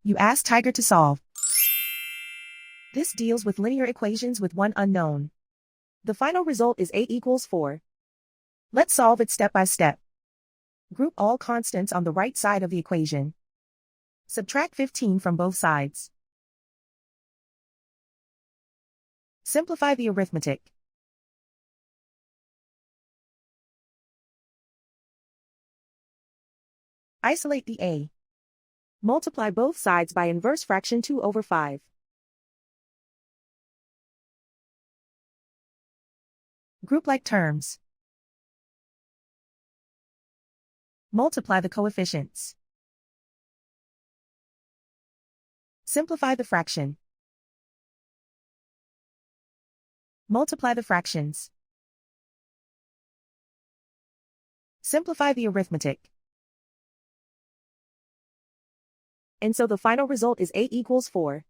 You ask Tiger to solve. This deals with linear equations with one unknown. The final result is 8 equals 4. Let's solve it step by step. Group all constants on the right side of the equation. Subtract 15 from both sides. Simplify the arithmetic. Isolate the a. Multiply both sides by inverse fraction 2 over 5. Group like terms. Multiply the coefficients. Simplify the fraction. Multiply the fractions. Simplify the arithmetic. And so the final result is 8 equals 4.